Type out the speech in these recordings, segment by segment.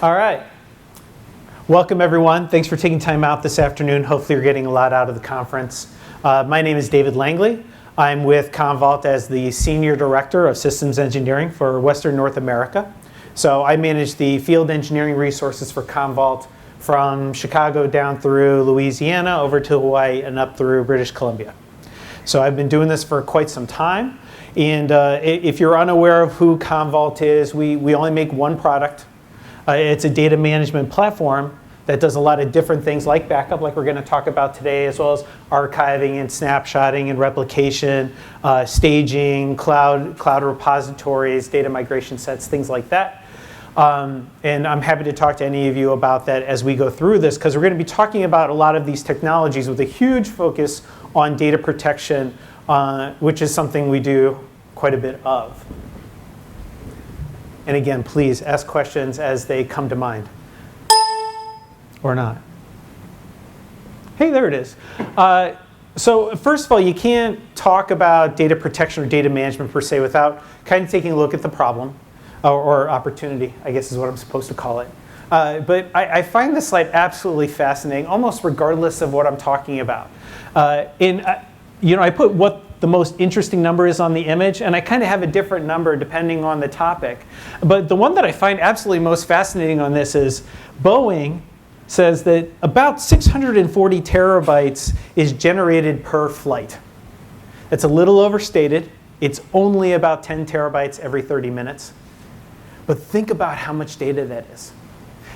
All right. Welcome, everyone. Thanks for taking time out this afternoon. Hopefully you're getting a lot out of the conference. My name is David Langley. I'm with Commvault as the Senior Director of Systems Engineering for Western North America. So I manage the field engineering resources for Commvault from Chicago down through Louisiana, over to Hawaii, and up through British Columbia. So I've been doing this for quite some time. And if you're unaware of who Commvault is, we only make one product. It's a data management platform that does a lot of different things like backup, like we're going to talk about today, as well as archiving and snapshotting and replication, staging, cloud repositories, data migration sets, things like that. And I'm happy to talk to any of you about that as we go through this, because we're going to be talking about a lot of these technologies with a huge focus on data protection, which is something we do quite a bit of. And again, please ask questions as they come to mind. Or not. Hey, there it is. So first of all, you can't talk about data protection or data management per se without kind of taking a look at the problem, or opportunity, I guess is what I'm supposed to call it. But I find this slide absolutely fascinating, almost regardless of what I'm talking about. I put what the most interesting number is on the image, and I kind of have a different number depending on the topic. But the one that I find absolutely most fascinating on this is Boeing says that about 640 terabytes is generated per flight. That's a little overstated. It's only about 10 terabytes every 30 minutes. But think about how much data that is.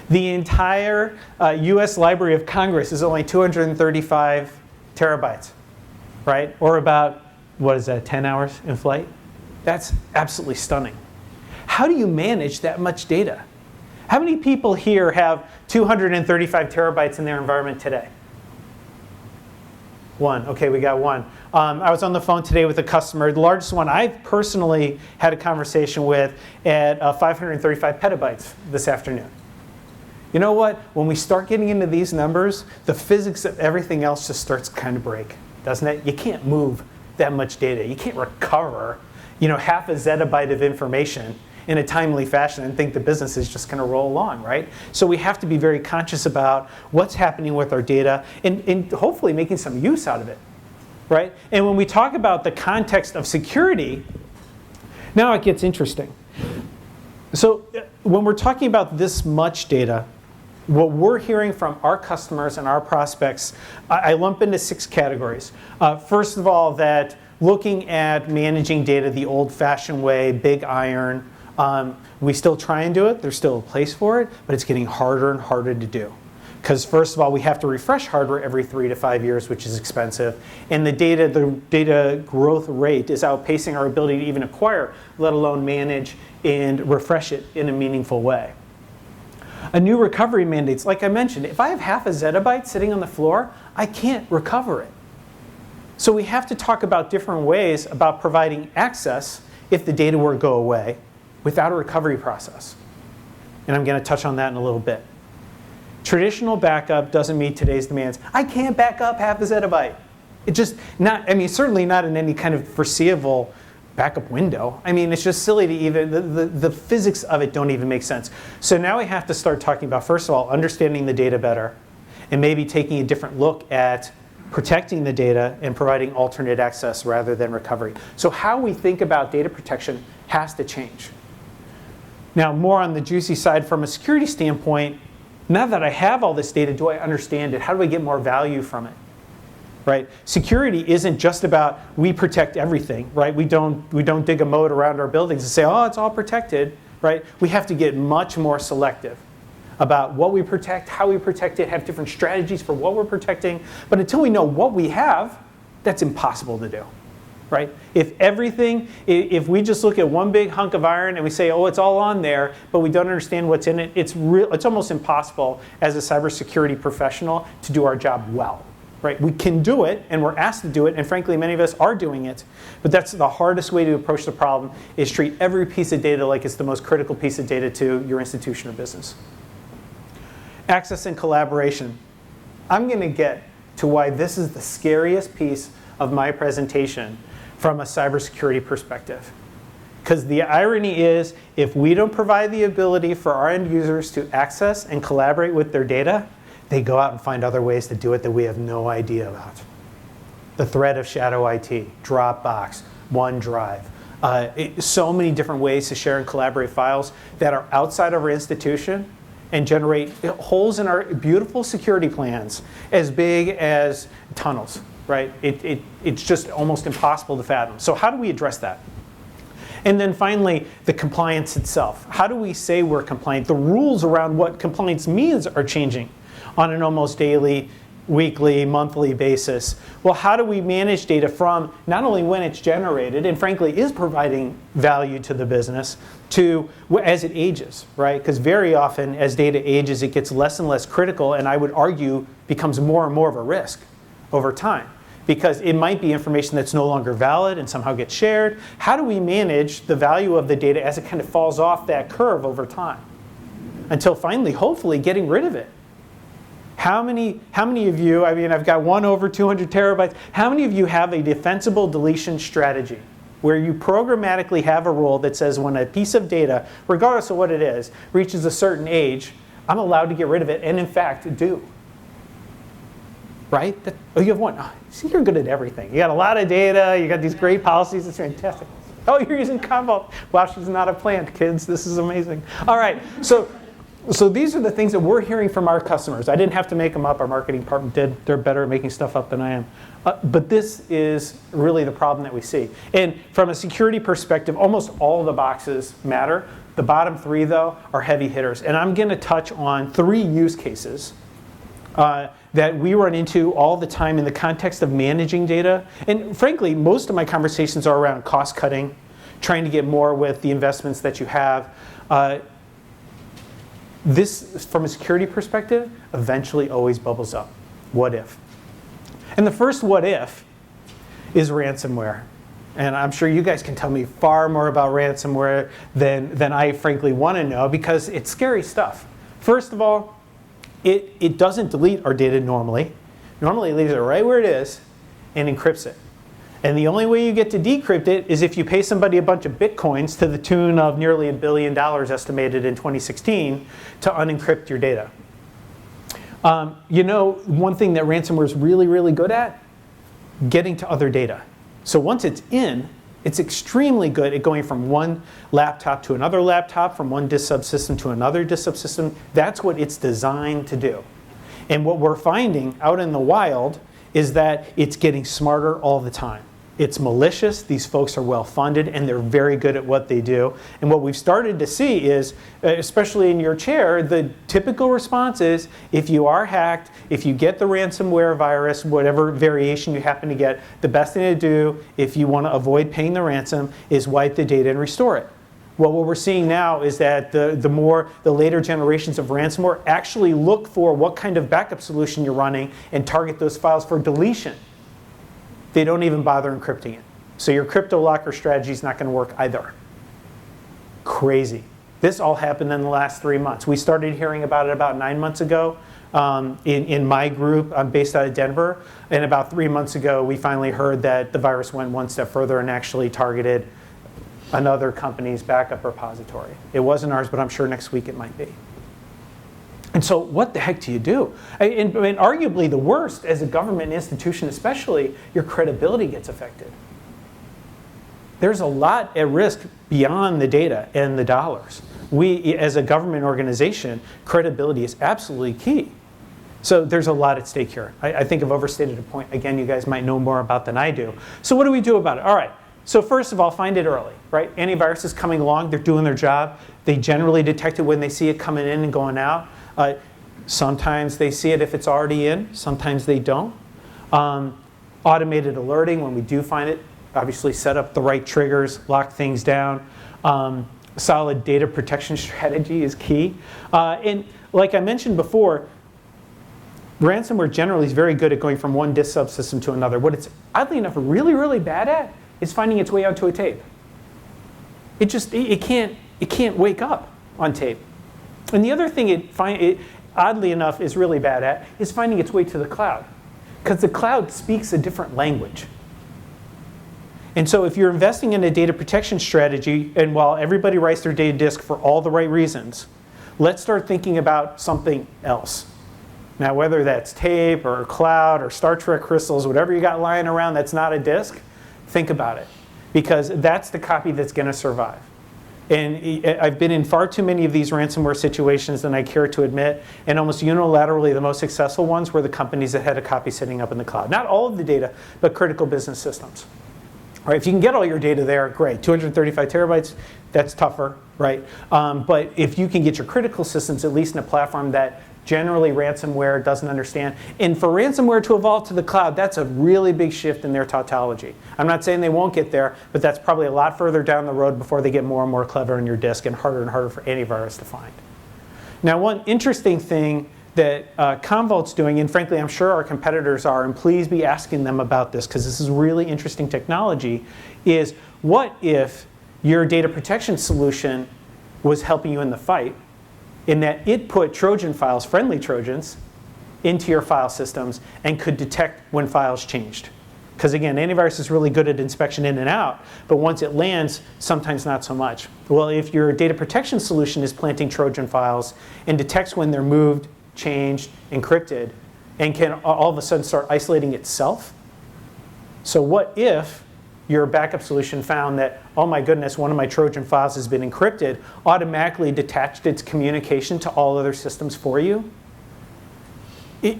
The entire US Library of Congress is only 235 terabytes, right? Or about, what is that, 10 hours in flight? That's absolutely stunning. How do you manage that much data? How many people here have 235 terabytes in their environment today? One. Okay, we got one. I was on the phone today with a customer. The largest one I've personally had a conversation with at 535 petabytes this afternoon. You know what? When we start getting into these numbers, the physics of everything else just starts to kind of break, doesn't it? You can't move that much data. You can't recover, half a zettabyte of information in a timely fashion and think the business is just going to roll along, right? So we have to be very conscious about what's happening with our data and hopefully making some use out of it, right? And when we talk about the context of security, now it gets interesting. So when we're talking about this much data, what we're hearing from our customers and our prospects, I lump into 6 categories. First of all, that looking at managing data the old-fashioned way, big iron, we still try and do it. There's still a place for it, but it's getting harder and harder to do. Because first of all, we have to refresh hardware every 3 to 5 years, which is expensive. And the data growth rate is outpacing our ability to even acquire, let alone manage and refresh it in a meaningful way. A new recovery mandates, like I mentioned, if I have half a zettabyte sitting on the floor, I can't recover it. So we have to talk about different ways about providing access if the data were to go away without a recovery process. And I'm going to touch on that in a little bit. Traditional backup doesn't meet today's demands. I can't back up half a zettabyte. It's just not, certainly not in any kind of foreseeable backup window. It's just silly to even, the physics of it don't even make sense. So now we have to start talking about, first of all, understanding the data better and maybe taking a different look at protecting the data and providing alternate access rather than recovery. So how we think about data protection has to change. Now, more on the juicy side from a security standpoint, now that I have all this data, do I understand it? How do I get more value from it? Right? Security isn't just about we protect everything, right? We don't dig a moat around our buildings and say, oh, it's all protected, right? We have to get much more selective about what we protect, how we protect it, have different strategies for what we're protecting. But until we know what we have, that's impossible to do, right? If we just look at one big hunk of iron and we say, oh, it's all on there, but we don't understand what's in it, it's almost impossible as a cybersecurity professional to do our job well. right? We can do it, and we're asked to do it, and frankly, many of us are doing it. But that's the hardest way to approach the problem, is treat every piece of data like it's the most critical piece of data to your institution or business. Access and collaboration. I'm going to get to why this is the scariest piece of my presentation from a cybersecurity perspective. Because the irony is, if we don't provide the ability for our end users to access and collaborate with their data, they go out and find other ways to do it that we have no idea about. The threat of shadow IT, Dropbox, OneDrive, so many different ways to share and collaborate files that are outside of our institution and generate holes in our beautiful security plans as big as tunnels, right? It's just almost impossible to fathom. So how do we address that? And then finally, the compliance itself. How do we say we're compliant? The rules around what compliance means are changing on an almost daily, weekly, monthly basis. Well, how do we manage data from not only when it's generated and frankly is providing value to the business to as it ages, right? Because very often as data ages, it gets less and less critical, and I would argue becomes more and more of a risk over time, because it might be information that's no longer valid and somehow gets shared. How do we manage the value of the data as it kind of falls off that curve over time until finally, hopefully, getting rid of it? How many of you, I mean, I've got one over 200 terabytes. How many of you have a defensible deletion strategy where you programmatically have a rule that says when a piece of data, regardless of what it is, reaches a certain age, I'm allowed to get rid of it, and in fact, do? Right? Oh, you have one. Oh, see, you're good at everything. You got a lot of data. You got these great policies. It's fantastic. Oh, you're using Commvault. Wow, she's not a plant, kids. This is amazing. All right. So these are the things that we're hearing from our customers. I didn't have to make them up. Our marketing department did. They're better at making stuff up than I am. But this is really the problem that we see. And from a security perspective, almost all the boxes matter. The bottom three, though, are heavy hitters. And I'm going to touch on 3 use cases that we run into all the time in the context of managing data. And frankly, most of my conversations are around cost cutting, trying to get more with the investments that you have. This, from a security perspective, eventually always bubbles up. What if? And the first what if is ransomware. And I'm sure you guys can tell me far more about ransomware than I frankly want to know, because it's scary stuff. First of all, it doesn't delete our data normally. Normally it leaves it right where it is and encrypts it. And the only way you get to decrypt it is if you pay somebody a bunch of bitcoins to the tune of nearly $1 billion estimated in 2016 to unencrypt your data. You know, one thing that ransomware is really, really good at? Getting to other data. So once it's in, it's extremely good at going from one laptop to another laptop, from one disk subsystem to another disk subsystem. That's what it's designed to do. And what we're finding out in the wild is that it's getting smarter all the time. It's malicious, these folks are well funded, and they're very good at what they do. And what we've started to see is, especially in your chair, the typical response is, if you are hacked, if you get the ransomware virus, whatever variation you happen to get, the best thing to do, if you want to avoid paying the ransom, is wipe the data and restore it. Well, what we're seeing now is that the later generations of ransomware actually look for what kind of backup solution you're running and target those files for deletion. They don't even bother encrypting it. So your crypto locker strategy is not going to work either. Crazy. This all happened in the last 3 months. We started hearing about it about 9 months ago in my group. I'm based out of Denver. And about 3 months ago, we finally heard that the virus went one step further and actually targeted another company's backup repository. It wasn't ours, but I'm sure next week it might be. And so what the heck do you do? And arguably the worst, as a government institution especially, your credibility gets affected. There's a lot at risk beyond the data and the dollars. We, as a government organization, credibility is absolutely key. So there's a lot at stake here. I think I've overstated a point. Again, you guys might know more about than I do. So what do we do about it? All right. So first of all, find it early, right? Antivirus is coming along. They're doing their job. They generally detect it when they see it coming in and going out. Sometimes they see it if it's already in. Sometimes they don't. Automated alerting, when we do find it, obviously set up the right triggers, lock things down. Solid data protection strategy is key. And like I mentioned before, Ransomware generally is very good at going from one disk subsystem to another. What it's, oddly enough, really, really bad at is finding its way out to a tape. It can't wake up on tape. And the other thing it oddly enough is really bad at is finding its way to the cloud, because the cloud speaks a different language. And so if you're investing in a data protection strategy, and while everybody writes their data disk for all the right reasons, let's start thinking about something else. Now, whether that's tape or cloud or Star Trek crystals, whatever you got lying around that's not a disk, think about it, because that's the copy that's going to survive. And I've been in far too many of these ransomware situations than I care to admit, and almost unilaterally the most successful ones were the companies that had a copy sitting up in the cloud. Not all of the data, but critical business systems. Right, if you can get all your data there, great. 235 terabytes, that's tougher, right? But if you can get your critical systems at least in a platform that generally ransomware doesn't understand, and for ransomware to evolve to the cloud, that's a really big shift in their tautology. I'm not saying they won't get there, but that's probably a lot further down the road before they get more and more clever on your disk and harder for antivirus to find. Now, one interesting thing that Commvault's doing, and frankly I'm sure our competitors are, and please be asking them about this because this is really interesting technology, is what if your data protection solution was helping you in the fight in that it put Trojan files, friendly Trojans, into your file systems and could detect when files changed. Because again, antivirus is really good at inspection in and out, but once it lands, sometimes not so much. Well, if your data protection solution is planting Trojan files and detects when they're moved, changed, encrypted, and can all of a sudden start isolating itself. So what if your backup solution found that, oh my goodness, one of my Trojan files has been encrypted, automatically detached its communication to all other systems for you?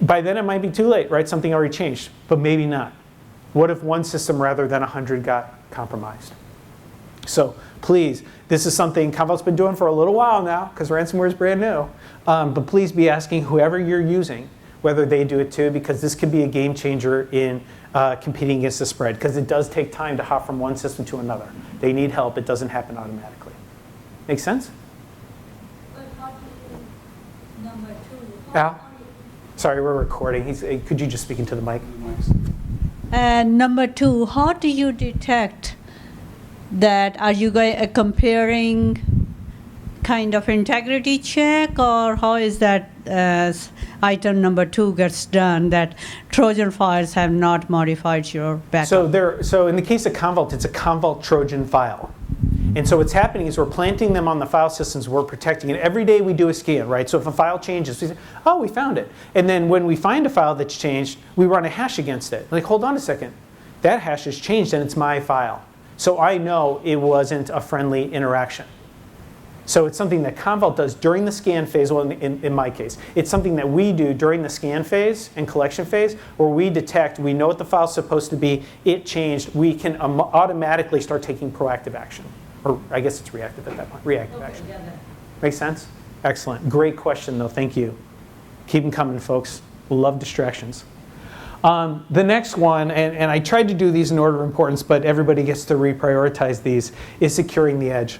By then it might be too late, right? Something already changed, but maybe not. What if one system rather than 100 got compromised? So please, this is something Commvault's been doing for a little while now, because ransomware is brand new. But please be asking whoever you're using whether they do it too, because this could be a game changer in competing against the spread, because it does take time to hop from one system to another. They need help. It doesn't happen automatically. Make sense? But how do you, number two, Al? Sorry, we're recording. Could you just speak into the mic? And number two, how do you detect that? Are you comparing kind of integrity check, or how is that as item number two gets done, that Trojan files have not modified your backup? So in the case of Commvault, it's a Commvault Trojan file. And so what's happening is we're planting them on the file systems, we're protecting it. Every day we do a scan, right? So if a file changes, we say, oh, we found it. And then when we find a file that's changed, we run a hash against it. Like, hold on a second. That hash has changed and it's my file. So I know it wasn't a friendly interaction. So it's something that Commvault does during the scan phase, well, in my case. It's something that we do during the scan phase and collection phase, where we detect, we know what the file's supposed to be, it changed, we can automatically start taking proactive action. Or I guess it's reactive at that point, reactive action. Yeah, Make sense? Excellent. Great question, though. Thank you. Keep them coming, folks. We'll love distractions. The next one, and I tried to do these in order of importance, but everybody gets to reprioritize these, is securing the edge.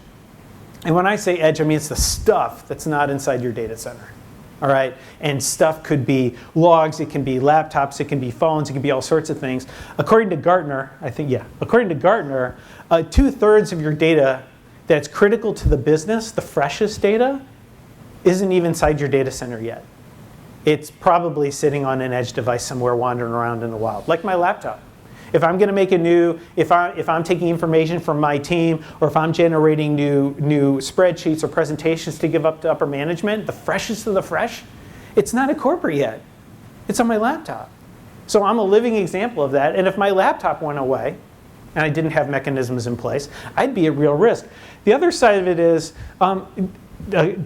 And when I say edge, I mean it's the stuff that's not inside your data center. All right? And stuff could be logs, it can be laptops, it can be phones, it can be all sorts of things. According to Gartner, according to Gartner, 2/3 of your data that's critical to the business, the freshest data, isn't even inside your data center yet. It's probably sitting on an edge device somewhere wandering around in the wild, like my laptop. If I'm going to make if I'm taking information from my team, or if I'm generating new spreadsheets or presentations to give up to upper management, the freshest of the fresh, it's not a corporate yet. It's on my laptop. So I'm a living example of that. And if my laptop went away, and I didn't have mechanisms in place, I'd be at real risk. The other side of it is,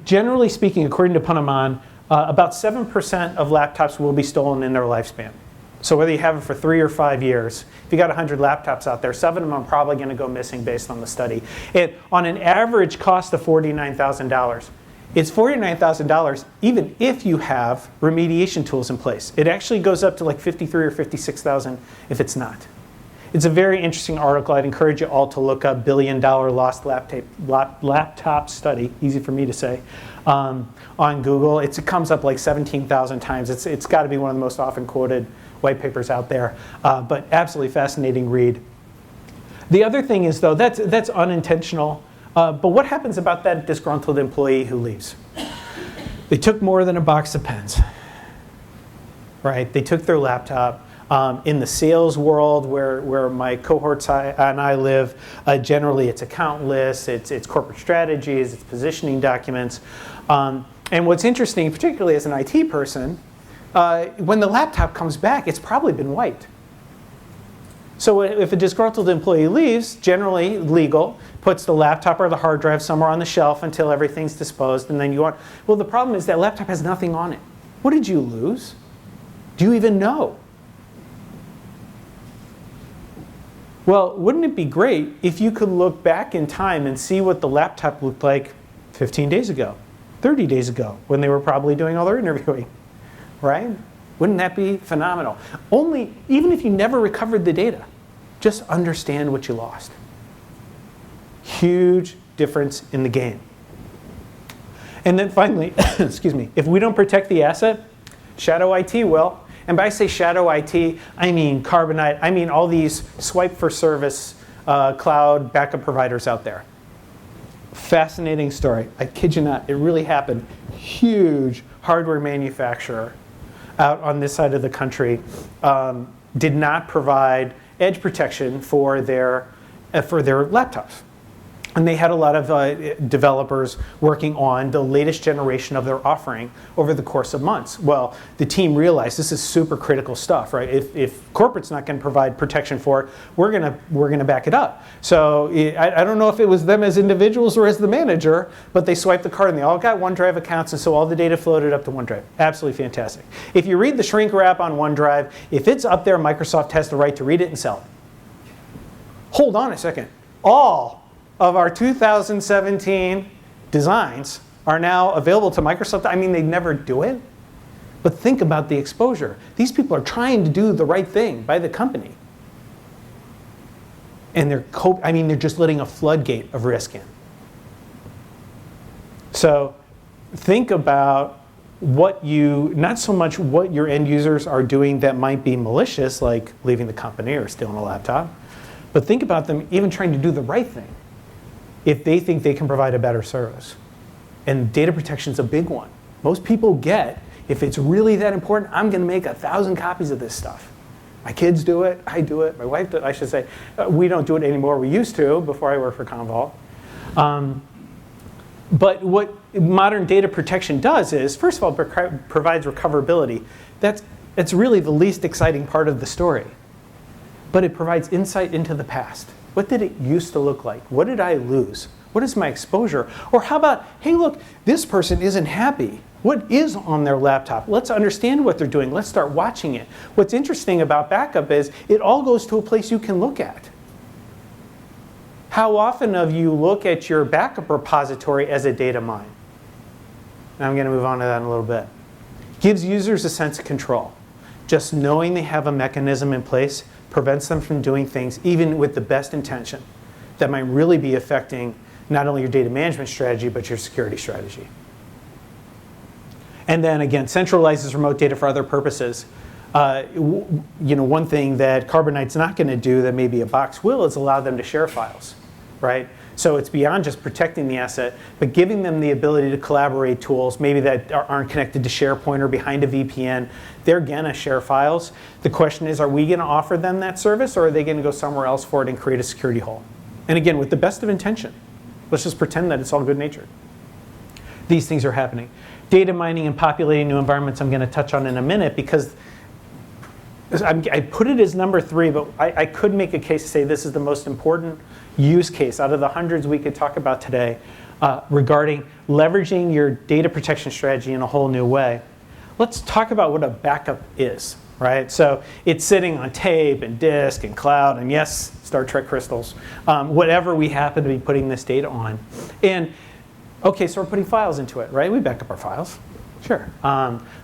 generally speaking, according to Punaman, about 7% of laptops will be stolen in their lifespan. So whether you have it for 3 or 5 years, if you got 100 laptops out there, 7 of them are probably going to go missing based on the study. And on an average cost of $49,000, it's $49,000 even if you have remediation tools in place. It actually goes up to like $53,000 or $56,000 if it's not. It's a very interesting article. I'd encourage you all to look up $1 billion lost laptop study, easy for me to say, on Google. It comes up like 17,000 times. It's got to be one of the most often quoted white papers out there, but absolutely fascinating read. The other thing is, though, that's unintentional, but what happens about that disgruntled employee who leaves? They took more than a box of pens, right? They took their laptop. In the sales world, where my cohorts and I live, generally it's account lists, it's corporate strategies, it's positioning documents. And what's interesting, particularly as an IT person, when the laptop comes back, it's probably been wiped. So if a disgruntled employee leaves, generally legal, puts the laptop or the hard drive somewhere on the shelf until everything's disposed, and then you want, well, the problem is that laptop has nothing on it. What did you lose? Do you even know? Well, wouldn't it be great if you could look back in time and see what the laptop looked like 15 days ago, 30 days ago, when they were probably doing all their interviewing, right? Wouldn't that be phenomenal? Even if you never recovered the data, just understand what you lost. Huge difference in the game. And then finally, excuse me, if we don't protect the asset, shadow IT will. And by I say shadow IT, I mean Carbonite, I mean all these swipe for service cloud backup providers out there. Fascinating story. I kid you not, it really happened. Huge hardware manufacturer out on this side of the country did not provide edge protection for their laptops. And they had a lot of developers working on the latest generation of their offering over the course of months. Well, the team realized this is super critical stuff, right? If corporate's not going to provide protection for it, we're gonna back it up. So I don't know if it was them as individuals or as the manager, but they swiped the card and they all got OneDrive accounts, and so all the data floated up to OneDrive. Absolutely fantastic. If you read the shrink wrap on OneDrive, if it's up there, Microsoft has the right to read it and sell it. Hold on a second. All of our 2017 designs are now available to Microsoft. I mean, they never do it, but think about the exposure. These people are trying to do the right thing by the company. And they're just letting a floodgate of risk in. So think about not so much what your end users are doing that might be malicious, like leaving the company or stealing a laptop, but think about them even trying to do the right thing if they think they can provide a better service. And data protection is a big one. Most people get, if it's really that important, I'm going to make 1,000 copies of this stuff. My kids do it, I do it, my wife does, I should say. We don't do it anymore. We used to before I worked for Commvault. But what modern data protection does is, first of all, provides recoverability. That's really the least exciting part of the story. But it provides insight into the past. What did it used to look like? What did I lose? What is my exposure? Or how about, hey, look, this person isn't happy. What is on their laptop? Let's understand what they're doing. Let's start watching it. What's interesting about backup is it all goes to a place you can look at. How often of you look at your backup repository as a data mine? Now I'm going to move on to that in a little bit. Gives users a sense of control. Just knowing they have a mechanism in place prevents them from doing things, even with the best intention, that might really be affecting not only your data management strategy, but your security strategy. And then again, centralizes remote data for other purposes. One thing that Carbonite's not going to do that maybe a box will is allow them to share files, right? So it's beyond just protecting the asset, but giving them the ability to collaborate tools, maybe that aren't connected to SharePoint or behind a VPN. They're going to share files. The question is, are we going to offer them that service, or are they going to go somewhere else for it and create a security hole? And again, with the best of intention. Let's just pretend that it's all good-natured. These things are happening. Data mining and populating new environments I'm going to touch on in a minute, because I put it as number 3, but I could make a case to say this is the most important use case out of the hundreds we could talk about today regarding leveraging your data protection strategy in a whole new way. Let's talk about what a backup is, right? So it's sitting on tape and disk and cloud and yes, Star Trek crystals, whatever we happen to be putting this data on. And okay, so we're putting files into it, right? We back up our files. Sure.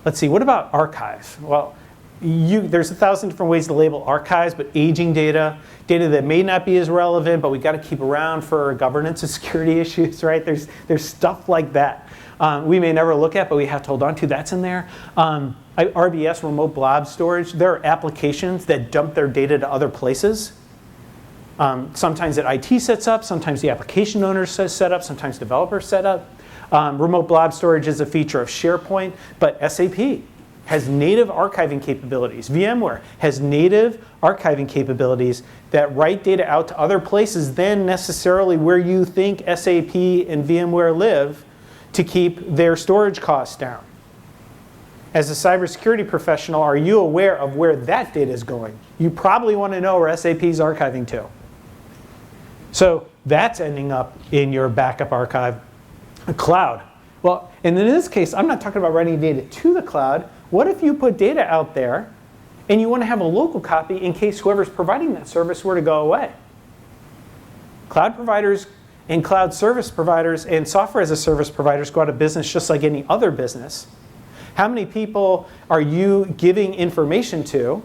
Let's see, what about archives? Well, there's 1,000 different ways to label archives, but aging data, data that may not be as relevant, but we got to keep around for governance and security issues, right? There's stuff like that. We may never look at, but we have to hold on to. That's in there. RBS, remote blob storage, there are applications that dump their data to other places. Sometimes that IT sets up, sometimes the application owner set up, sometimes developers set up. Remote blob storage is a feature of SharePoint, but SAP has native archiving capabilities. VMware has native archiving capabilities that write data out to other places than necessarily where you think SAP and VMware live to keep their storage costs down. As a cybersecurity professional, are you aware of where that data is going? You probably want to know where SAP is archiving to. So that's ending up in your backup archive cloud. Well, and in this case, I'm not talking about writing data to the cloud. What if you put data out there and you want to have a local copy in case whoever's providing that service were to go away? Cloud providers and cloud service providers and software as a service providers go out of business just like any other business. How many people are you giving information to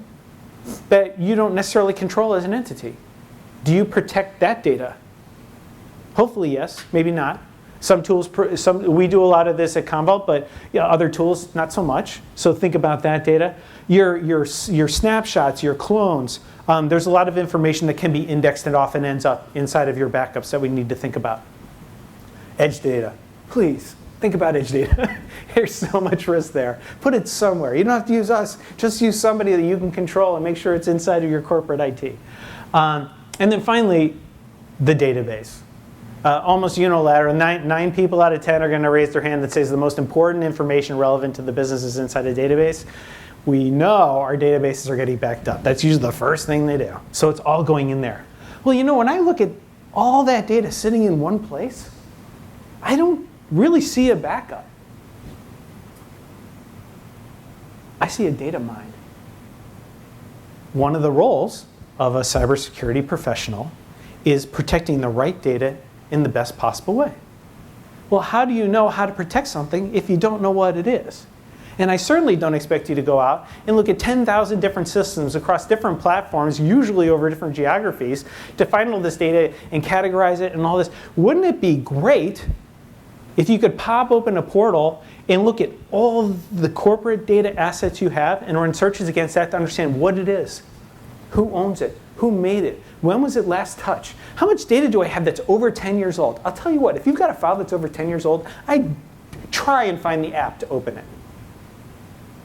that you don't necessarily control as an entity? Do you protect that data? Hopefully yes, maybe not. Some tools, we do a lot of this at Commvault, but other tools, not so much. So think about that data. Your snapshots, your clones, there's a lot of information that can be indexed and often ends up inside of your backups that we need to think about. Edge data, please. Think about edge data. There's so much risk there. Put it somewhere. You don't have to use us. Just use somebody that you can control and make sure it's inside of your corporate IT. And then finally, the database. Almost unilateral, nine people out of 10 are going to raise their hand that says the most important information relevant to the business is inside a database. We know our databases are getting backed up. That's usually the first thing they do. So it's all going in there. Well, when I look at all that data sitting in one place, I don't really see a backup. I see a data mine. One of the roles of a cybersecurity professional is protecting the right data in the best possible way. Well, how do you know how to protect something if you don't know what it is? And I certainly don't expect you to go out and look at 10,000 different systems across different platforms, usually over different geographies, to find all this data and categorize it and all this. Wouldn't it be great if you could pop open a portal and look at all the corporate data assets you have and run searches against that to understand what it is, who owns it, who made it, when was it last touched, how much data do I have that's over 10 years old? I'll tell you what, if you've got a file that's over 10 years old, I'd try and find the app to open it.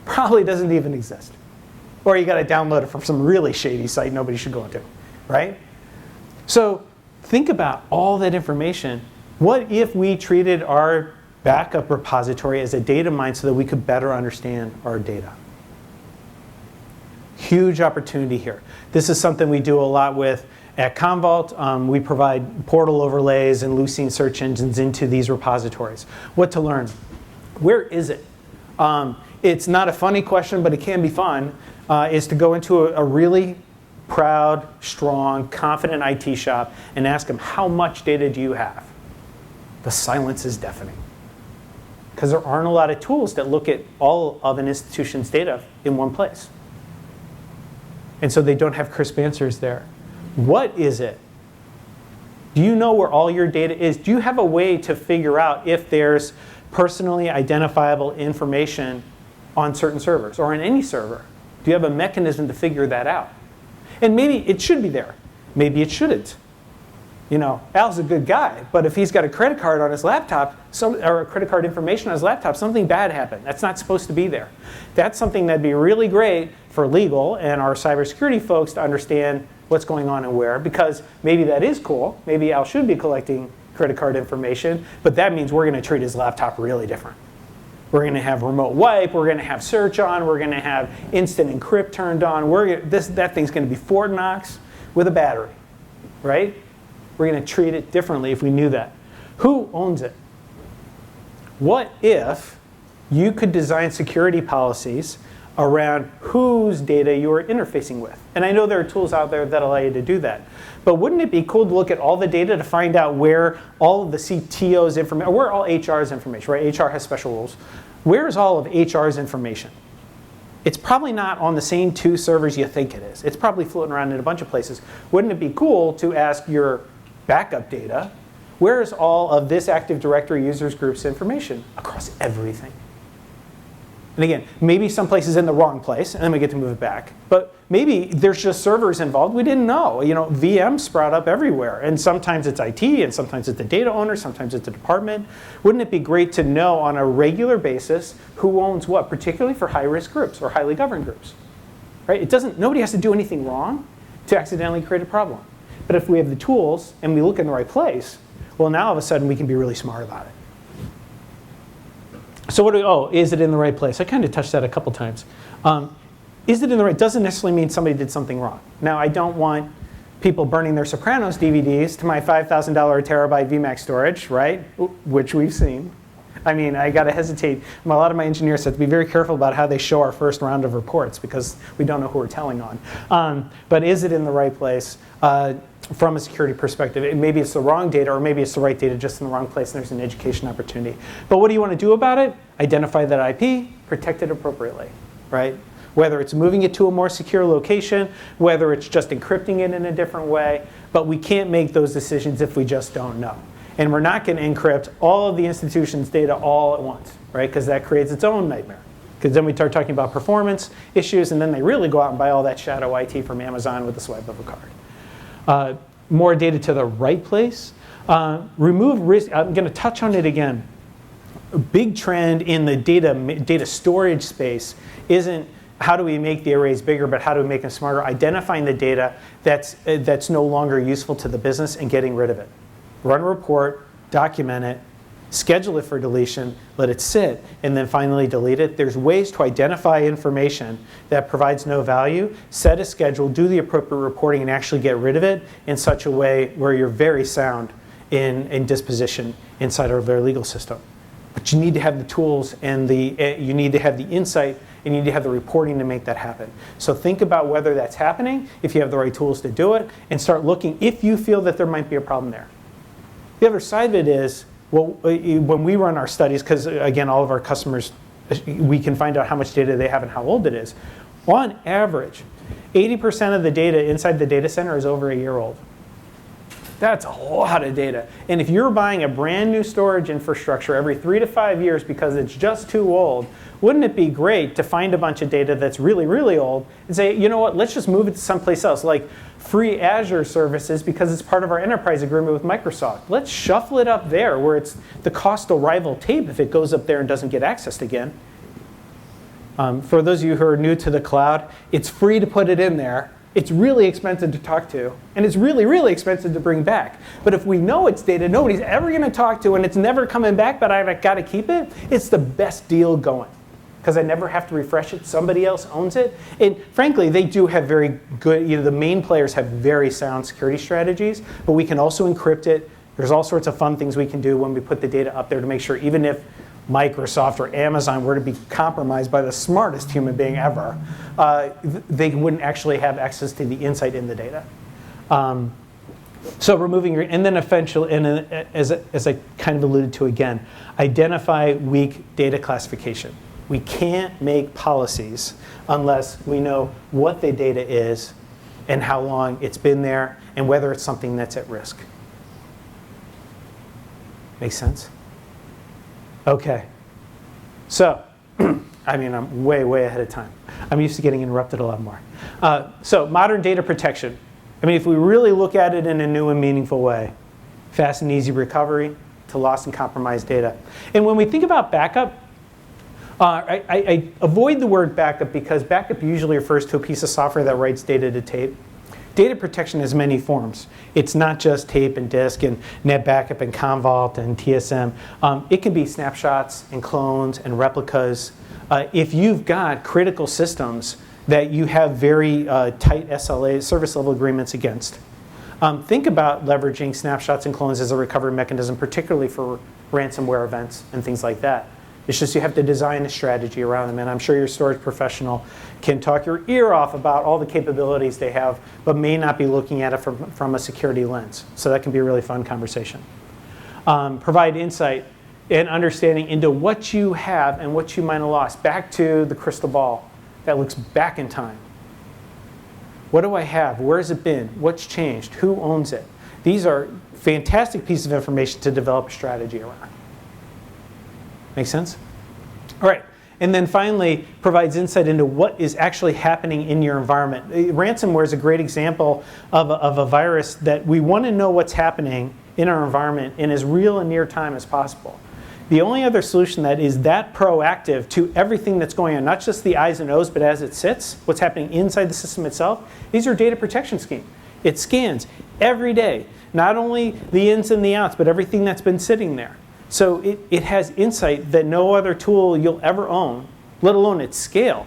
Probably doesn't even exist. Or you got to download it from some really shady site nobody should go into, right? So think about all that information. What if we treated our backup repository as a data mine so that we could better understand our data? Huge opportunity here. This is something we do a lot with at Commvault. We provide portal overlays and Lucene search engines into these repositories. What to learn? Where is it? It's not a funny question, but it can be fun, is to go into a really proud, strong, confident IT shop and ask them, how much data do you have? The silence is deafening. Because there aren't a lot of tools that look at all of an institution's data in one place. And so they don't have crisp answers there. What is it? Do you know where all your data is? Do you have a way to figure out if there's personally identifiable information on certain servers or on any server? Do you have a mechanism to figure that out? And maybe it should be there. Maybe it shouldn't. Al's a good guy, but if he's got a credit card on his laptop, or a credit card information on his laptop, something bad happened. That's not supposed to be there. That's something that'd be really great for legal and our cybersecurity folks to understand what's going on and where, because maybe that is cool. Maybe Al should be collecting credit card information, but that means we're going to treat his laptop really different. We're going to have remote wipe, we're going to have search on, we're going to have instant encrypt turned on. That thing's going to be Fort Knox with a battery, right? We're going to treat it differently if we knew that. Who owns it? What if you could design security policies around whose data you are interfacing with? And I know there are tools out there that allow you to do that. But wouldn't it be cool to look at all the data to find out where all of the CTO's information, or where all HR's information, right? HR has special rules. Where's all of HR's information? It's probably not on the same 2 servers you think it is. It's probably floating around in a bunch of places. Wouldn't it be cool to ask your backup data, where is all of this Active Directory users groups information across everything? And again, maybe some place is in the wrong place, and then we get to move it back. But maybe there's just servers involved we didn't know. VMs sprout up everywhere. And sometimes it's IT, and sometimes it's the data owner, sometimes it's the department. Wouldn't it be great to know on a regular basis who owns what, particularly for high-risk groups or highly governed groups? Right? Nobody has to do anything wrong to accidentally create a problem. But if we have the tools and we look in the right place, well, now all of a sudden we can be really smart about it. So is it in the right place? I kind of touched that a couple times. Is it in the right? Doesn't necessarily mean somebody did something wrong. Now, I don't want people burning their Sopranos DVDs to my $5,000 terabyte VMAX storage, right? Which we've seen. I mean, I got to hesitate. A lot of my engineers have to be very careful about how they show our first round of reports because we don't know who we're telling on. But is it in the right place? From a security perspective, maybe it's the wrong data, or maybe it's the right data just in the wrong place, and there's an education opportunity. But what do you want to do about it? Identify that IP, protect it appropriately, right? Whether it's moving it to a more secure location, whether it's just encrypting it in a different way, but we can't make those decisions if we just don't know. And we're not going to encrypt all of the institution's data all at once, right? Because that creates its own nightmare. Because then we start talking about performance issues, and then they really go out and buy all that shadow IT from Amazon with the swipe of a card. More data to the right place. Remove risk. I'm going to touch on it again. A big trend in the data storage space isn't how do we make the arrays bigger, but how do we make them smarter? Identifying the data that's no longer useful to the business and getting rid of it. Run a report, document it, schedule it for deletion, let it sit, and then finally delete it. There's ways to identify information that provides no value, set a schedule, do the appropriate reporting, and actually get rid of it in such a way where you're very sound in disposition inside of their legal system. But you need to have the tools and you need to have the insight and you need to have the reporting to make that happen. So think about whether that's happening, if you have the right tools to do it, and start looking if you feel that there might be a problem there. The other side of it is, well, when we run our studies, because again, all of our customers, we can find out how much data they have and how old it is. On average, 80% of the data inside the data center is over a year old. That's a lot of data. And if you're buying a brand new storage infrastructure every 3 to 5 years because it's just too old, wouldn't it be great to find a bunch of data that's really, really old and say, you know what, let's just move it to someplace else, like free Azure services because it's part of our enterprise agreement with Microsoft. Let's shuffle it up there where it's the cost will rival tape if it goes up there and doesn't get accessed again. For those of you who are new to the cloud, it's free to put it in there. It's really expensive to talk to, and it's really, really expensive to bring back. But if we know it's data nobody's ever going to talk to and it's never coming back, but I've got to keep it, it's the best deal going. Because I never have to refresh it. Somebody else owns it. And frankly, they do have very good, the main players have very sound security strategies, but we can also encrypt it. There's all sorts of fun things we can do when we put the data up there to make sure even if Microsoft or Amazon were to be compromised by the smartest human being ever, they wouldn't actually have access to the insight in the data. So removing, and then eventually, and as I kind of alluded to again, identify weak data classification. We can't make policies unless we know what the data is and how long it's been there and whether it's something that's at risk. Make sense? Okay. So, I mean, I'm way, way ahead of time. I'm used to getting interrupted a lot more. So modern data protection. I mean, if we really look at it in a new and meaningful way, fast and easy recovery to lost and compromised data. And when we think about backup, I avoid the word backup because backup usually refers to a piece of software that writes data to tape. Data protection has many forms. It's not just tape and disk and net backup and Commvault and TSM. It can be snapshots and clones and replicas. If you've got critical systems that you have very tight SLA, service level agreements against, think about leveraging snapshots and clones as a recovery mechanism, particularly for ransomware events and things like that. It's just you have to design a strategy around them, and I'm sure your storage professional can talk your ear off about all the capabilities they have, but may not be looking at it from a security lens. So that can be a really fun conversation. Provide insight and understanding into what you have and what you might have lost. Back to the crystal ball. that looks back in time. What do I have? Where has it been? What's changed? Who owns it? These are fantastic pieces of information to develop a strategy around. Make sense? All right. And then finally, provides insight into what is actually happening in your environment. Ransomware is a great example of a virus that we want to know what's happening in our environment in as real and near time as possible. The only other solution that is that proactive to everything that's going on, not just the I's and O's, but as it sits, what's happening inside the system itself, is your data protection scheme. It scans every day, not only the ins and the outs, but everything that's been sitting there. So it has insight that no other tool you'll ever own, let alone its scale,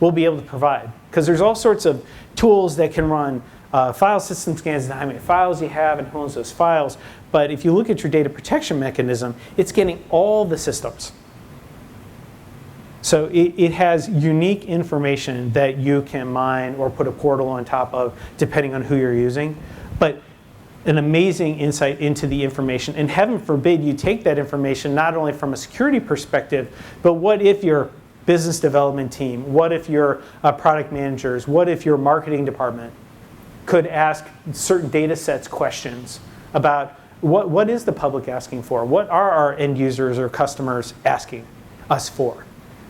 will be able to provide. Because there's all sorts of tools that can run file system scans and how many files you have and who owns those files. But if you look at your data protection mechanism, it's getting all the systems. So it has unique information that you can mine or put a portal on top of, depending on who you're using. But an amazing insight into the information. And heaven forbid you take that information not only from a security perspective, but what if your business development team, what if your product managers, what if your marketing department could ask certain data sets questions about what is the public asking for? What are our end users or customers asking us for?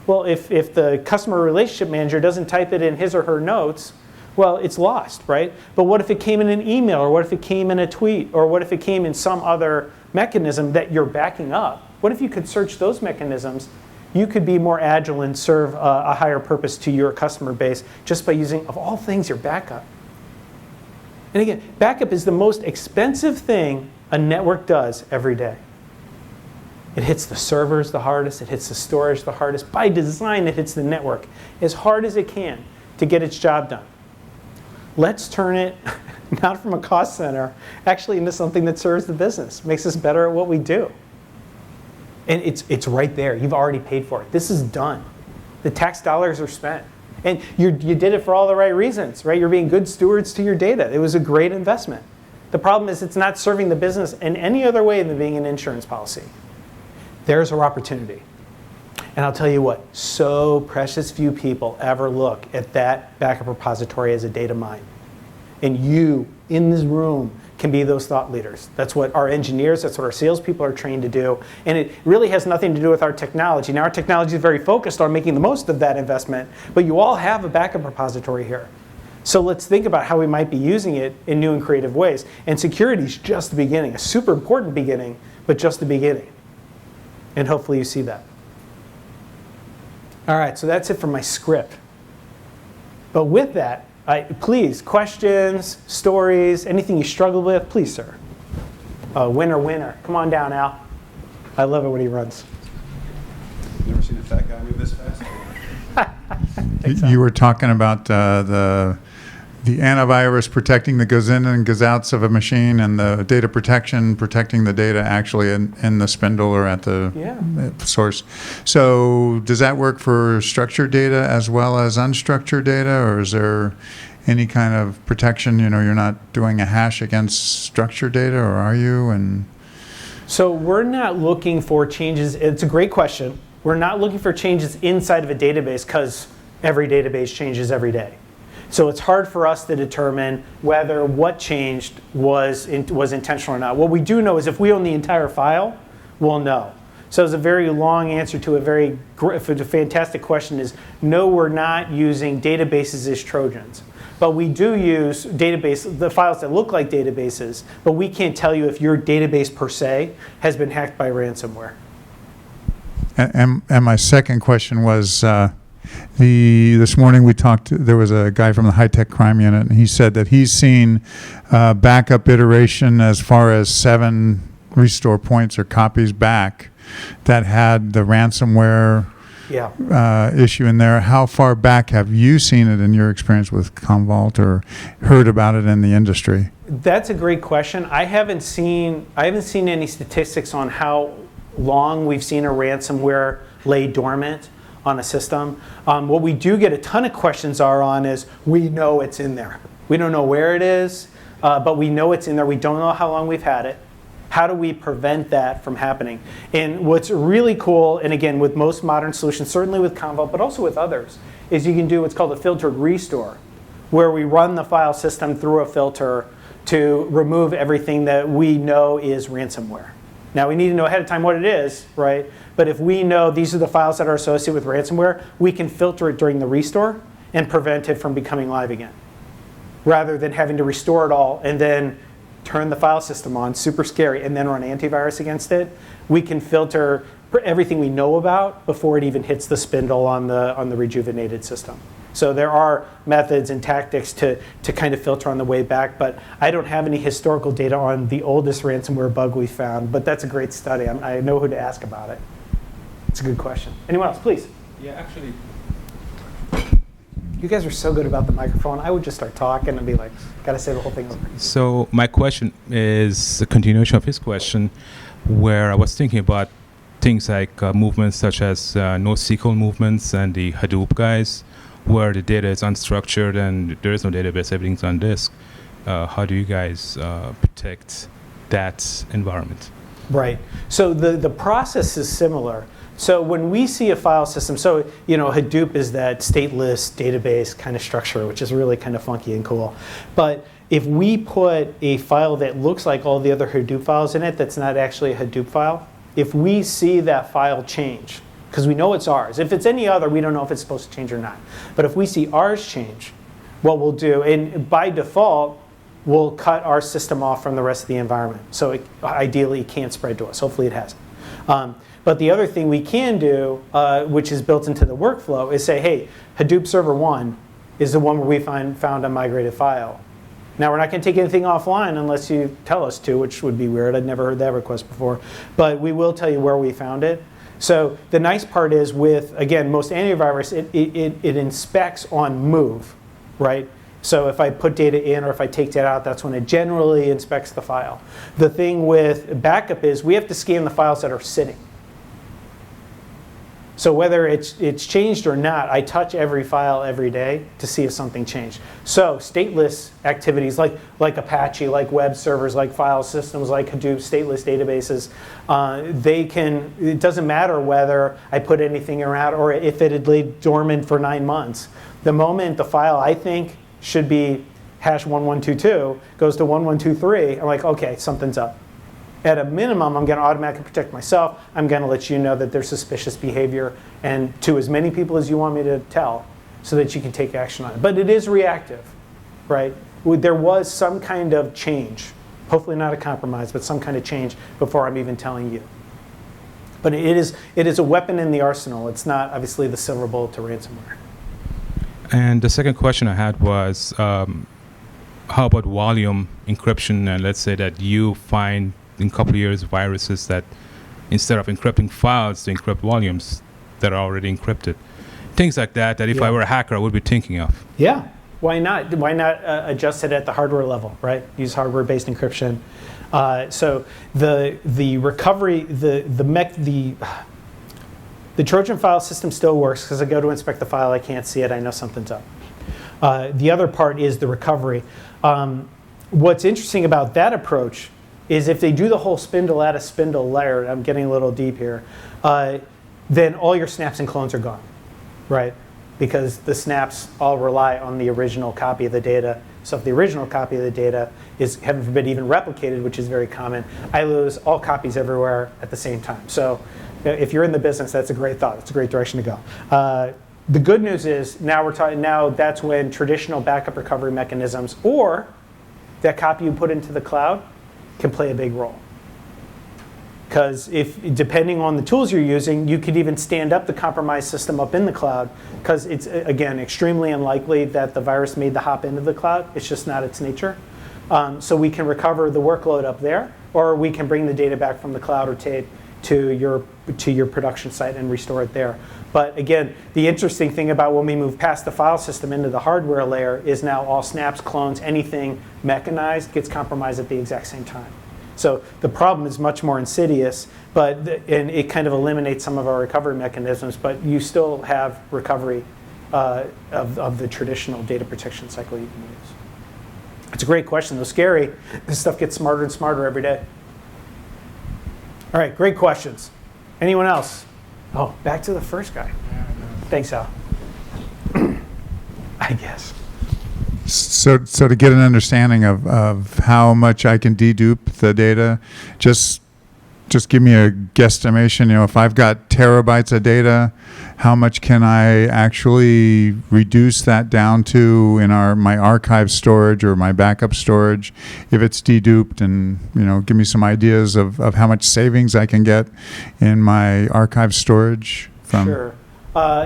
Well, if the customer relationship manager doesn't type it in his or her notes, well, it's lost, right? But what if it came in an email, or what if it came in a tweet, or what if it came in some other mechanism that you're backing up? What if you could search those mechanisms? You could be more agile and serve a higher purpose to your customer base just by using, of all things, your backup. And again, backup is the most expensive thing a network does every day. It hits the servers the hardest, it hits the storage the hardest. By design, it hits the network as hard as it can to get its job done. Let's turn it, not from a cost center, actually into something that serves the business, makes us better at what we do. And it's right there. You've already paid for it. This is done. The tax dollars are spent. And you did it for all the right reasons, right? You're being good stewards to your data. It was a great investment. The problem is it's not serving the business in any other way than being an insurance policy. There's our opportunity. And I'll tell you what, so precious few people ever look at that backup repository as a data mine. And you, in this room, can be those thought leaders. That's what our engineers, that's what our salespeople are trained to do. And it really has nothing to do with our technology. Now, our technology is very focused on making the most of that investment, but you all have a backup repository here. So let's think about how we might be using it in new and creative ways. And security is just the beginning, a super important beginning, but just the beginning. And hopefully you see that. All right, so that's it for my script. But with that, please, questions, stories, anything you struggle with, please, sir. Winner. Come on down, Al. I love it when he runs. Never seen a fat guy move this fast. You were talking about the antivirus protecting the goes in and goes outs of a machine, and the data protection protecting the data actually in the spindle or at the source. So does that work for structured data as well as unstructured data, or is there any kind of protection? You know, you're not doing a hash against structured data, or are you? And so we're not looking for changes. It's a great question. We're not looking for changes inside of a database because every database changes every day. So it's hard for us to determine whether what changed was intentional or not. What we do know is if we own the entire file, we'll know. So it's a very long answer to a fantastic question is, no, we're not using databases as Trojans. But we do use the files that look like databases, but we can't tell you if your database per se has been hacked by ransomware. And my second question was, this morning we talked, there was a guy from the high-tech crime unit, and he said that he's seen backup iteration as far as 7 restore points or copies back that had the ransomware issue in there. How far back have you seen it in your experience with Commvault or heard about it in the industry? That's a great question. I haven't seen any statistics on how long we've seen a ransomware lay dormant on a system. What we do get a ton of questions on is, we know it's in there. We don't know where it is, but we know it's in there. We don't know how long we've had it. How do we prevent that from happening? And what's really cool, and again, with most modern solutions, certainly with Commvault, but also with others, is you can do what's called a filtered restore, where we run the file system through a filter to remove everything that we know is ransomware. Now, we need to know ahead of time what it is, right? But if we know these are the files that are associated with ransomware, we can filter it during the restore and prevent it from becoming live again, rather than having to restore it all and then turn the file system on, super scary, and then run antivirus against it. We can filter everything we know about before it even hits the spindle on the rejuvenated system. So there are methods and tactics to kind of filter on the way back, but I don't have any historical data on the oldest ransomware bug we found, but that's a great study. I know who to ask about it. It's a good question. Anyone else, please? Yeah, actually, You guys are so good about the microphone. I would just start talking and be like, gotta say the whole thing over. so my question is a continuation of his question, where I was thinking about things like movements such as NoSQL movements and the Hadoop guys, where the data is unstructured and there is no database, everything's on disk. How do you guys protect that environment? Right. So the process is similar. So when we see a file system, so Hadoop is that stateless database kind of structure, which is really kind of funky and cool. But if we put a file that looks like all the other Hadoop files in it, that's not actually a Hadoop file, if we see that file change, because we know it's ours. If it's any other, we don't know if it's supposed to change or not. But if we see ours change, what we'll do, and by default, we'll cut our system off from the rest of the environment. So ideally, it can't spread to us. Hopefully, it hasn't. But the other thing we can do, which is built into the workflow, is say, hey, Hadoop server 1 is the one where we found a migrated file. Now, we're not going to take anything offline unless you tell us to, which would be weird. I'd never heard that request before. But we will tell you where we found it. So the nice part is with, again, most antivirus, it inspects on move, right? So if I put data in or if I take data out, that's when it generally inspects the file. The thing with backup is we have to scan the files that are sitting. So whether it's changed or not, I touch every file every day to see if something changed. So stateless activities like Apache, like web servers, like file systems, like Hadoop, stateless databases, it doesn't matter whether I put anything around or if it had laid dormant for 9 months. The moment the file I think should be #1122 goes to 1123, I'm like, okay, something's up. At a minimum, I'm going to automatically protect myself. I'm going to let you know that there's suspicious behavior, and to as many people as you want me to tell, so that you can take action on it. But it is reactive, right? There was some kind of change, hopefully not a compromise, but some kind of change before I'm even telling you. But it is a weapon in the arsenal. It's not obviously the silver bullet to ransomware. And the second question I had was, how about volume encryption? And let's say that you find in a couple of years viruses that instead of encrypting files, to encrypt volumes that are already encrypted. Things like that if I were a hacker, I would be thinking of. Yeah, why not? Why not adjust it at the hardware level, right? Use hardware-based encryption. So the recovery, the Trojan file system still works because I go to inspect the file, I can't see it, I know something's up. The other part is the recovery. What's interesting about that approach is if they do the whole spindle at a spindle layer, I'm getting a little deep here, then all your snaps and clones are gone, right? Because the snaps all rely on the original copy of the data. So if the original copy of the data is, heaven forbid, even replicated, which is very common, I lose all copies everywhere at the same time. So if you're in the business, that's a great thought. It's a great direction to go. The good news is now that's when traditional backup recovery mechanisms or that copy you put into the cloud can play a big role. Because depending on the tools you're using, you could even stand up the compromised system up in the cloud, because it's, again, extremely unlikely that the virus made the hop into the cloud. It's just not its nature. So we can recover the workload up there, or we can bring the data back from the cloud or tape to your production site and restore it there. But again, the interesting thing about when we move past the file system into the hardware layer is now all snaps, clones, anything mechanized gets compromised at the exact same time. So the problem is much more insidious, and it kind of eliminates some of our recovery mechanisms, but you still have recovery of the traditional data protection cycle you can use. It's a great question, though scary. This stuff gets smarter and smarter every day. All right, great questions. Anyone else? Oh, back to the first guy. Thanks, Al. I guess. So to get an understanding of how much I can dedupe the data, just give me a guesstimation. You know, if I've got terabytes of data, how much can I actually reduce that down to in my archive storage or my backup storage if it's deduped, and, you know, give me some ideas of how much savings I can get in my archive storage from. Sure.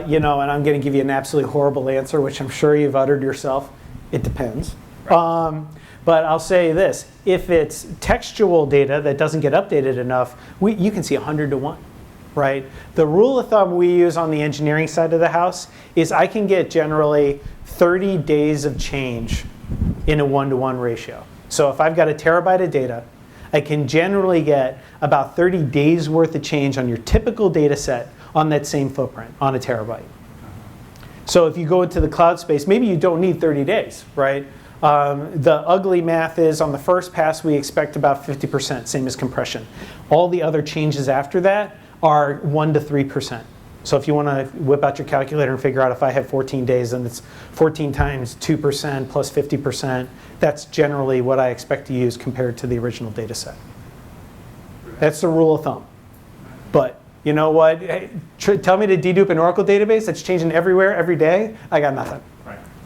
You know, and I'm going to give you an absolutely horrible answer, which I'm sure you've uttered yourself. It depends. But I'll say this. If it's textual data that doesn't get updated enough, you can see 100 to 1, right? The rule of thumb we use on the engineering side of the house is I can get generally 30 days of change in a 1-to-1 ratio. So if I've got a terabyte of data, I can generally get about 30 days worth of change on your typical data set on that same footprint on a terabyte. So if you go into the cloud space, maybe you don't need 30 days, right? The ugly math is on the first pass, we expect about 50%, same as compression. All the other changes after that are 1 to 3%. So if you want to whip out your calculator and figure out if I have 14 days, then it's 14 times 2% plus 50%. That's generally what I expect to use compared to the original data set. That's the rule of thumb. But you know what? Hey, tell me to dedupe an Oracle database that's changing everywhere, every day. I got nothing.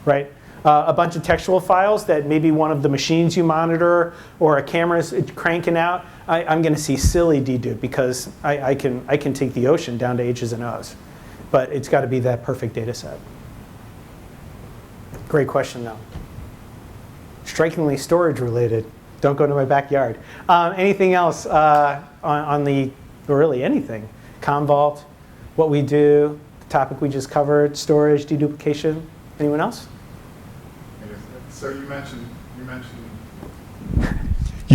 Right? A bunch of textual files that maybe one of the machines you monitor or a camera's cranking out. I'm going to see silly dedupe because I can take the ocean down to H's and O's. But it's got to be that perfect data set. Great question, though. Strikingly storage related. Don't go to my backyard. Anything else on the, or really anything? Commvault, what we do, the topic we just covered, storage, deduplication. Anyone else? So you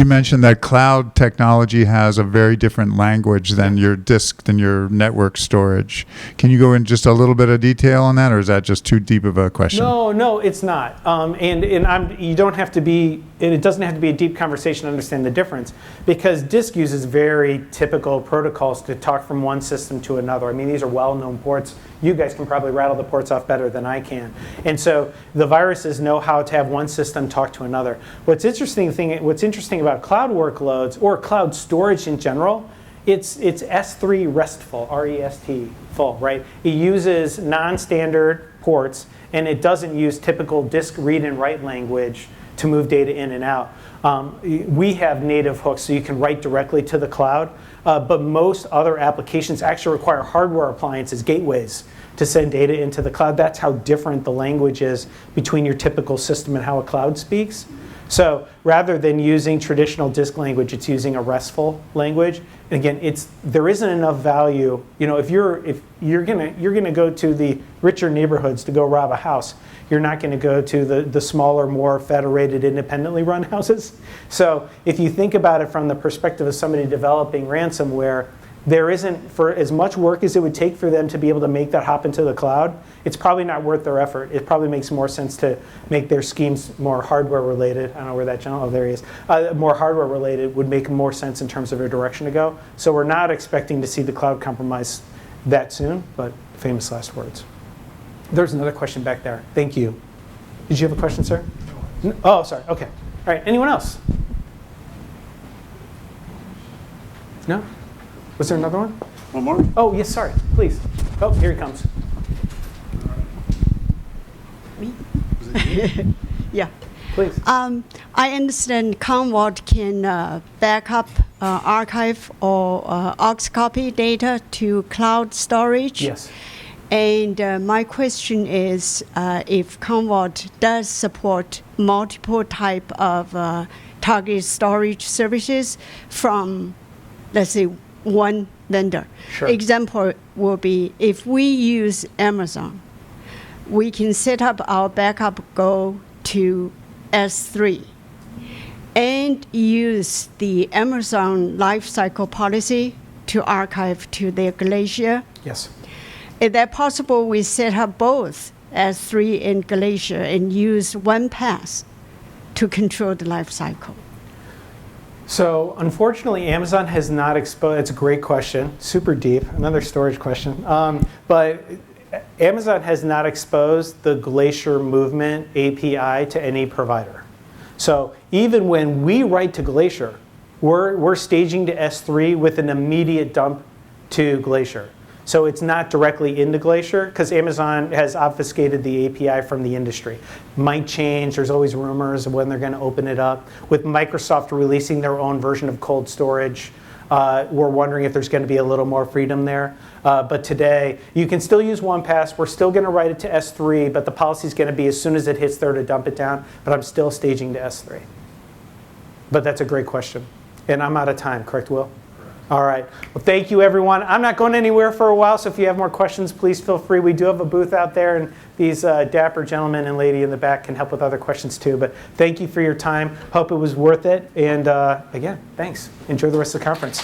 mentioned that cloud technology has a very different language than your disk, than your network storage. Can you go in just a little bit of detail on that, or is that just too deep of a question? No, it's not. You don't have to be. It doesn't have to be a deep conversation to understand the difference, because disk uses very typical protocols to talk from one system to another. I mean, these are well-known ports. You guys can probably rattle the ports off better than I can. And so the viruses know how to have one system talk to another. What's interesting about cloud workloads or cloud storage in general, it's S3 RESTful, R-E-S-T, full, right? It uses non-standard ports, and it doesn't use typical disk read and write language to move data in and out. We have native hooks, so you can write directly to the cloud. But most other applications actually require hardware appliances, gateways, to send data into the cloud. That's how different the language is between your typical system and how a cloud speaks. So rather than using traditional disk language, it's using a RESTful language. And again, there isn't enough value. You know, if you're gonna go to the richer neighborhoods to go rob a house, you're not going to go to the smaller, more federated, independently run houses. So if you think about it from the perspective of somebody developing ransomware, there isn't, for as much work as it would take for them to be able to make that hop into the cloud, it's probably not worth their effort. It probably makes more sense to make their schemes more hardware related. I don't know where that channel, oh, there he is. More hardware related would make more sense in terms of a direction to go. So we're not expecting to see the cloud compromise that soon, but famous last words. There's another question back there. Thank you. Did you have a question, sir? No. Oh, sorry. Okay. All right. Anyone else? No? Was there another one? One more? Oh, yes, sorry. Please. Oh, here he comes. Yeah. Please. I understand Commvault can back up, archive, or aux copy data to cloud storage. Yes. And my question is if Commvault does support multiple type of target storage services from, let's say, one vendor. Sure. Example will be if we use Amazon, we can set up our backup go to S3 and use the Amazon lifecycle policy to archive to their Glacier. Yes. Is that possible we set up both S3 and Glacier and use one pass to control the lifecycle? So unfortunately, Amazon has not exposed. It's a great question, super deep. Another storage question, but Amazon has not exposed the Glacier movement API to any provider. So even when we write to Glacier, we're staging to S3 with an immediate dump to Glacier. So it's not directly into Glacier because Amazon has obfuscated the API from the industry. Might change, there's always rumors of when they're going to open it up. With Microsoft releasing their own version of cold storage, we're wondering if there's going to be a little more freedom there. But today, you can still use OnePass. We're still going to write it to S3, but the policy is going to be as soon as it hits there to dump it down. But I'm still staging to S3. But that's a great question. And I'm out of time, correct, Will? All right. Well, thank you, everyone. I'm not going anywhere for a while, so if you have more questions, please feel free. We do have a booth out there, and these dapper gentlemen and lady in the back can help with other questions, too. But thank you for your time. Hope it was worth it. And again, thanks. Enjoy the rest of the conference.